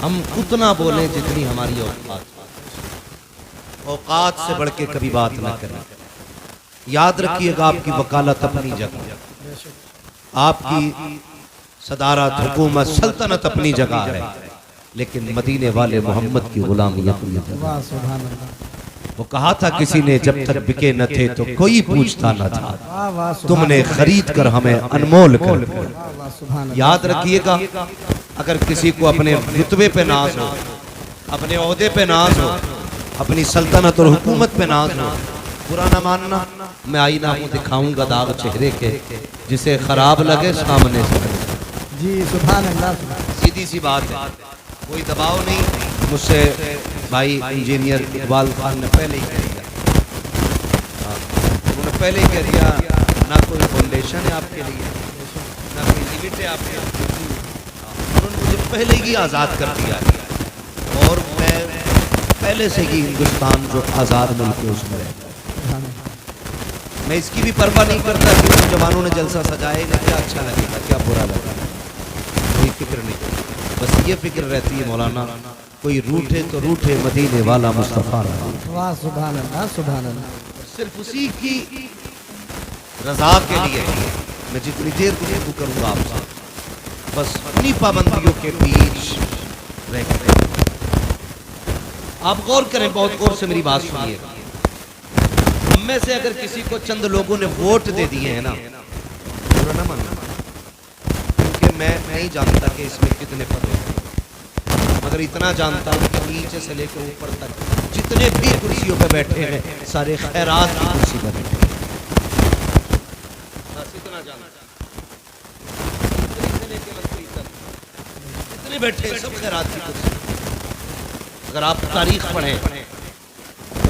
ہم اتنا بولیں جتنی ہماری اوقات سے بڑھ کے کبھی بات نہ کریں. یاد رکھیے گا آپ کی وکالت اپنی جگہ، آپ کی صدارت، حکومت، سلطنت اپنی جگہ ہے، لیکن مدینے والے محمد کی غلامی اپنی جگہ. وہ کہا تھا کسی نے جب تک بکے نہ تھے تو کوئی پوچھتا نہ تھا، تم نے خرید کر ہمیں انمول کر دیا. یاد رکھیے گا اگر کسی کو اپنے رتبے پہ ناز ہو، اپنے عہدے پہ ناز ہو، اپنی سلطنت اور حکومت پہ ناز ہو، برا نہ ماننا. میں آئینہ ہوں، دکھاؤں گا داغ چہرے کے، جسے خراب لگے سامنے سے جی سبحان اللہ. سیدھی سی بات ہے، کوئی دباؤ نہیں. مجھ سے بھائی انجینئر اقبال خان نے پہلے ہی کہہ دیا، انہوں نے پہلے ہی کہہ دیا نہ کوئی فاؤنڈیشن ہے آپ کے لیے، نہ کوئی لیمٹ ہے آپ کے لیے. انہوں نے مجھے پہلے ہی آزاد کر دیا، اور میں پہلے سے ہی ہندوستان جو آزاد ملک ہے اس میں رہتا. میں اس کی بھی پرواہ نہیں کرتا کہ ان جوانوں نے جلسہ سجائے گا، کیا اچھا لگے گا کیا برا لگے گا، کوئی فکر نہیں. بس یہ فکر رہتی ہے مولانا کوئی روٹھے تو روٹھے مدینے والا مصطفیٰ. واہ سبحان اللہ سبحان اللہ. صرف اسی کی رضا کے لیے میں جتنی دیر گفتگو کروں گا آپ سے، بس انہی پابندیوں کے بیچ رہ کر آپ غور کریں، بہت غور سے میری بات سنیے. ہم میں سے اگر کسی کو چند لوگوں نے ووٹ دے دیے ہیں نا، برا نہ ماننا، کیونکہ میں نہیں جانتا کہ اس میں کتنے پد ہیں، مگر اتنا جانتا ہوں کہ نیچے سے لے کے اوپر تک جتنے بھی کرسیوں پہ بیٹھے ہیں سارے خیرات کی کرسی پہ بیٹھے ہیں. بس اتنا جانتا جتنے بیٹھے ہیں سب خیرات کی کرسی. اگر آپ تاریخ پڑھیں تو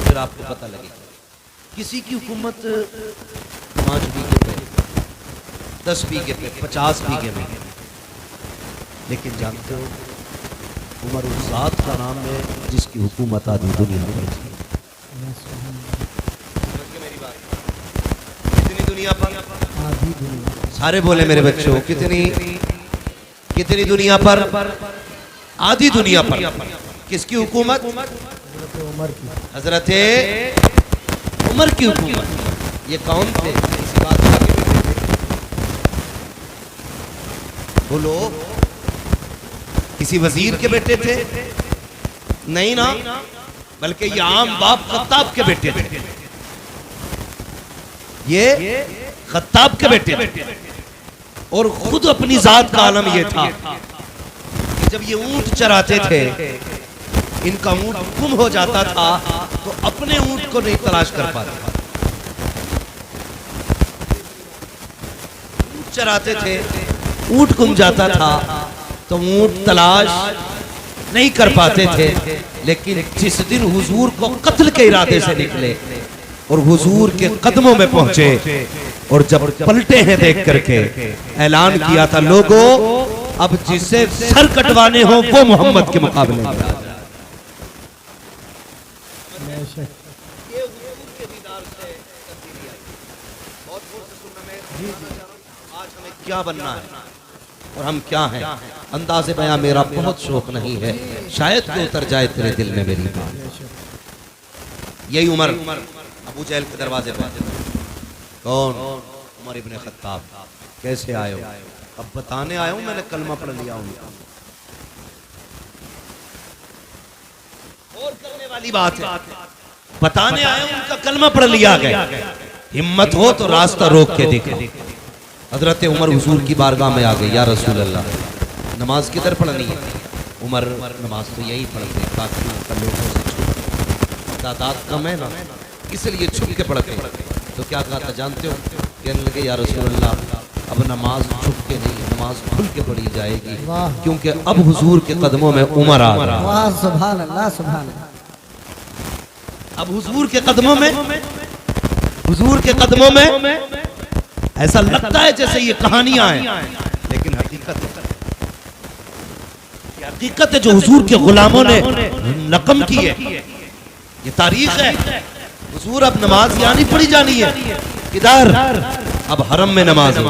پھر آپ کو پتہ لگے گا. کسی کی حکومت 5 بیگے پہ، 10 بیگے پہ، 50 بیگے میں، لیکن جانتے ہو عمر اس ذات کا نام ہے جس کی حکومت آدھی دنیا میں تھی. کتنی دنیا پر؟ سارے بولے میرے بچوں، کتنی دنیا پر؟ آدھی دنیا پر. کس کی حکومت؟ حضرت عمر کی حکومت. یہ کون تھے؟ اس بادشاہ کے بیٹے تھے؟ بولو، کسی وزیر کے بیٹے تھے؟ نہیں نا، بلکہ یہ عام باپ خطاب کے بیٹے تھے. یہ خطاب کے بیٹے تھے. اور خود اپنی ذات کا عالم یہ تھا کہ جب یہ اونٹ چراتے تھے، ان کا اونٹ گم ہو جاتا تھا تو اپنے اونٹ کو نہیں تلاش کر پاتے. اونٹ چراتے تھے، اونٹ گم جاتا تھا تو اونٹ تلاش نہیں کر پاتے تھے. لیکن جس دن حضور کو قتل کے ارادے سے نکلے اور حضور کے قدموں میں پہنچے اور جب پلٹے ہیں دیکھ کر کے اعلان کیا تھا، لوگوں اب جسے سر کٹوانے ہوں وہ محمد کے مقابلے میں. آج ہمیں کیا بننا ہے اور ہم کیا ہیں، انداز بیاں میرا بہت شوق نہیں ہے، شاید کہ اتر جائے تیرے دل میں میری بات. یہی عمر ابو جہل کے دروازے پہ. کون؟ عمر ابن خطاب. کیسے آئے ہو؟ اب بتانے آیا ہوں، میں نے کلمہ پڑھ لیا ہوں. اور کرنے والی بات ہے، بتانے آیا ہوں ان کا کلمہ پڑھ لیا گیا. ہمت ہو تو راستہ روک کے دیکھا. حضرت عمر حضور کی بارگاہ میں آگئے، یا رسول اللہ نماز کدھر پڑھنی ہے؟ عمر نماز تو یہی پڑھتے ہیں تاکہ لوگوں سے چھپ، تعداد کم ہے نا اس لیے چھپ کے پڑھتے ہیں. تو کیا کہا تھا جانتے ہو؟ کہنے لگے یا رسول اللہ اب نماز چھپ کے نہیں، نماز کھل کے پڑھی جائے گی، کیونکہ اب حضور کے قدموں میں عمر آ رہا ہے. واہ سبحان اللہ سبحان اللہ. اب حضور کے قدموں میں، حضور کے قدموں میں ایسا لگتا ہے جیسے یہ کہانیاں ہیں، لیکن حقیقت ہے جو حضور کے غلاموں نے رقم کی ہے. یہ تاریخ ہے. حضور اب نماز یہاں نہیں پڑھی جانی ہے، ادھر اب حرم میں نماز ہے.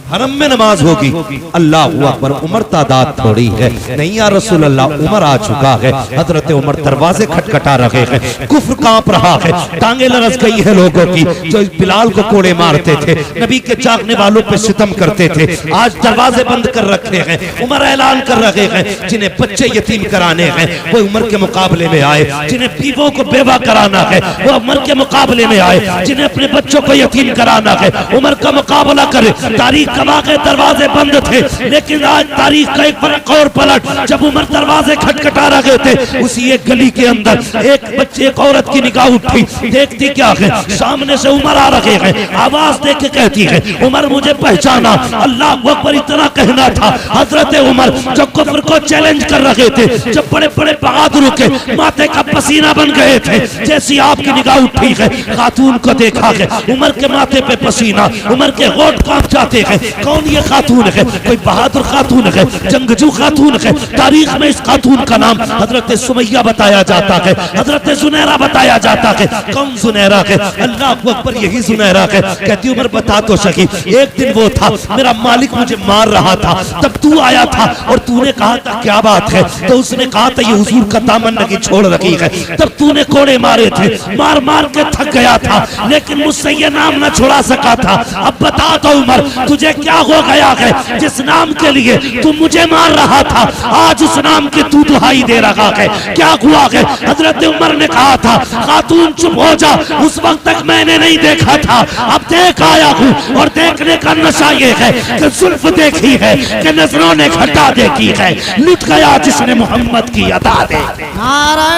حرم میں نماز ہوگی اللہ اکبر عمر تعداد تھوڑی ہے نہیں یا رسول اللہ عمر آ چکا ہے حضرت عمر دروازے کھٹکھٹا رہے ہیں کفر کانپ رہا ہے ٹانگیں لرز گئی ہے لوگوں کی جو بلال کو کوڑے مارتے تھے نبی کے چاکنے والوں پہ ستم کرتے تھے آج دروازے بند کر رکھے ہیں عمر اعلان کر رہے ہیں جنہیں بچے یتیم کرانے ہیں وہ عمر کے مقابلے میں آئے جنہیں بیووں کو بیوہ کرانا ہے وہ عمر کے مقابلے میں آئے جنہیں اپنے بچوں کو یتیم کرانا ہے عمر کا مقابلہ کرے تاریخ گواہ کے دروازے بند تھے لیکن آج تاریخ کا ایک فرق اور پلٹ جب عمر دروازے کھٹکھٹا رہے تھے اسی ایک گلی کے اندر ایک بچے ایک عورت کی نگاہ اٹھی دیکھتی کیا ہے سامنے سے عمر آ رہے ہیں آواز دے کے کہتی ہے عمر مجھے پہچانا اللہ اکبر اتنا کہنا تھا حضرت عمر جو کفر کو چیلنج کر رہے تھے جب بڑے بڑے بہادروں کے ماتھے کا پسینہ بن گئے تھے جیسی آپ کی نگاہ اٹھی ہے خاتون کو دیکھا ہے عمر کے ماتھے پہ پسینہ عمر کے ہوٹھ کانپ جاتے ہیں کون یہ خاتون ہے کوئی بہادر خاتون ہے جنگجو خاتون ہے تاریخ میں اس خاتون کا نام حضرت سمیہ بتایا جاتا ہے حضرت زنیرہ بتایا جاتا ہے کون زنیرہ ہے اللہ اکبر یہی زنیرہ ہے کہتی عمر بتا تو سکی ایک دن وہ تھا میرا مالک مجھے مار رہا تھا تب تو آیا تھا اور تو نے کہا تھا کیا بات ہے تو اس نے کہا تھا یہ حضور کا دامن نگی چھوڑ رکھی ہے تب تو نے کوڑے مارے تھے مار مار کے تھک گیا تھا لیکن مجھ سے یہ نام نہ چھڑا سکا تھا اب بتا تو عمر تجھے کیا ہو گیا ہے جس نام کے لیے تو مجھے مار رہا تھا آج اس نام کی تو دہائی دے رہا ہے کیا ہوا ہے حضرت عمر نے کہا تھا خاتون چپ ہو جا اس وقت تک میں نے نہیں دیکھا تھا اب دیکھ آیا ہوں اور دیکھنے کا نشہ یہ ہے کہ زلف دیکھی ہے کہ نظروں نے گھٹا دیکھی ہے لٹ گیا جس نے محمد کی عطا دے نعرہ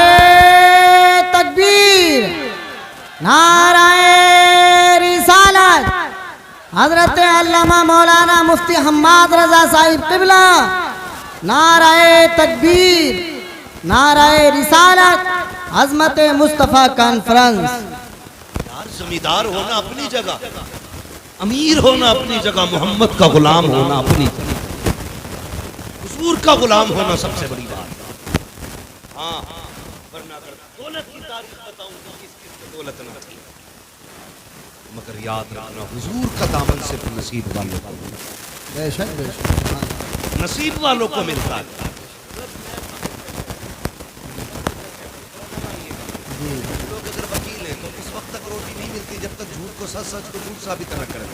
تکبیر نعرہ رسالت حضرت علامہ مولانا مفتی حماد رضا صاحب قبلہ نعرہ تکبیر نعرہ رسالت عظمت مصطفیٰ کانفرنس یار زمیندار ہونا اپنی جگہ امیر ہونا اپنی جگہ محمد کا غلام ہونا اپنی جگہ حضور کا غلام ہونا سب سے بڑی بات ہاں ورنہ اگر دولت کی تاریخ بتاؤں تو کس کس کو دولت نہ تھی مگر یاد رکھنا حضور کا دامن صرف نصیب والوں کو بے شک نصیب والوں کو ملتا ہے لوگ اگر وکیل ہیں تو اس وقت تک روٹی نہیں ملتی جب تک جھوٹ کو سچ سچ کو جھوٹ ثابت نہ کریں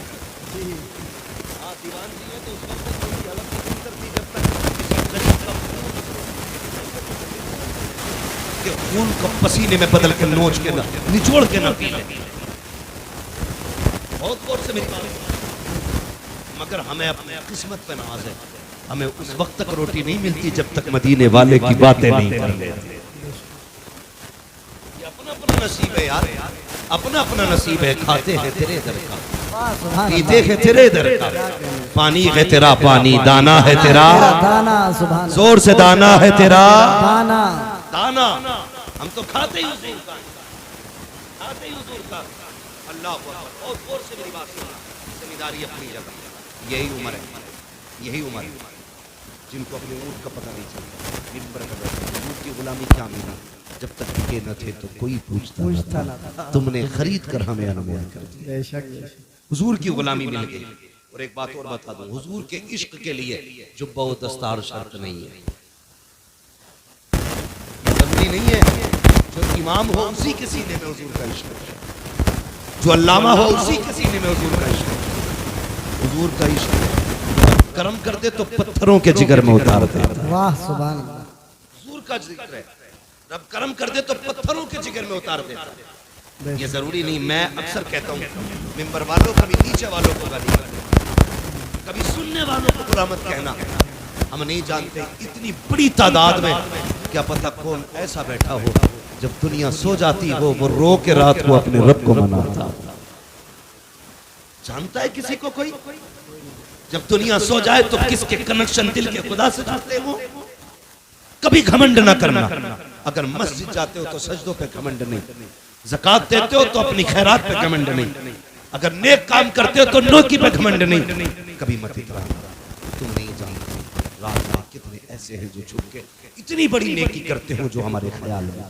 ہاں دیوان جی ہے تو اس وقت تک روٹی حلق نہیں کرتی جب تک کسی غریب کا کہ خون کو پسینے میں بدل کے نوچ کے نہ نچوڑ کے نہ پی لیں بہت غور سے میری بات مگر ہمیں اپنے قسمت پہ ناز ہے ہمیں اس وقت تک روٹی نہیں ملتی جب تک مدینے والے کی باتیں نہیں کر لیتے یہ اپنا اپنا نصیب ہے یار اپنا اپنا نصیب ہے کھاتے ہیں تیرے در کا پیتے ہیں تیرے در کا پانی ہے تیرا پانی دانا ہے تیرا زور سے دانا ہے تیرا دانا ہم تو کھاتے ہی حضور کا کھاتے ہی حضور کا اللہ اکبر بہت غور سے میری بات سنا زمینداری اپنی جگہ یہی عمر ہے یہی عمر ہے جن کو اپنے اونٹ کا پتہ نہیں چلتا منبر کا بیٹھا اونٹ کی غلامی کیا ملا جب تک ٹکے نہ تھے تو کوئی پوچھتا نہ تھا تم نے خرید کر ہمیں انمول کر دیا حضور کی غلامی مل گئی اور ایک بات اور بتا دوں حضور کے عشق کے لیے جبہ و دستار شرط نہیں ہے ضروری نہیں ہے جو امام ہو اسی کے سینے میں حضور کا عشق ہے جو علامہ ہو اسی کے سینے میں حضور کا عشق ہے حضور کا عشق کرم کر دے تو پتھروں کے جگر میں اتار دیتا واہ سبحان اللہ حضور کا ذکر ہے رب کرم کر دے تو پتھروں کے جگر میں اتار دیتا یہ ضروری نہیں میں اکثر کہتا ہوں ممبر والوں کبھی نیچے والوں کو گالی کبھی سننے والوں کو برا مت کہنا ہم نہیں جانتے اتنی بڑی تعداد میں کیا پتہ کون ایسا بیٹھا ہو جب دنیا سو جاتی ہو وہ رو کے رات کو اپنے رب کو مناتا جانتا ہے کسی کو کوئی جب دنیا سو جائے تو کس کے کنیکشن دل کے خدا سے جاتے ہو کبھی گھمنڈ نہ کرنا اگر مسجد جاتے ہو تو سجدوں پہ گھمنڈ نہیں زکات دیتے ہو تو اپنی خیرات پہ گھمنڈ نہیں اگر نیک کام کرتے ہو تو نیکی پہ گھمنڈ نہیں کبھی مت اترانا تم نہیں جانتے رات میں کتنے ایسے ہیں جو چھپ کے اتنی بڑی نیکی کرتے ہو جو ہمارے خیال میں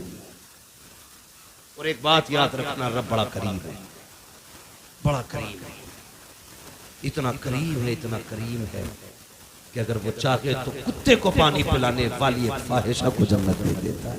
اور ایک بات یاد رکھنا رب بڑا کریم ہے بڑا کریم ہے اتنا کریم ہے کہ اگر وہ چاہے تو کتے کو پانی پلانے والی ایک فاحشہ کو جنت دے دیتا ہے.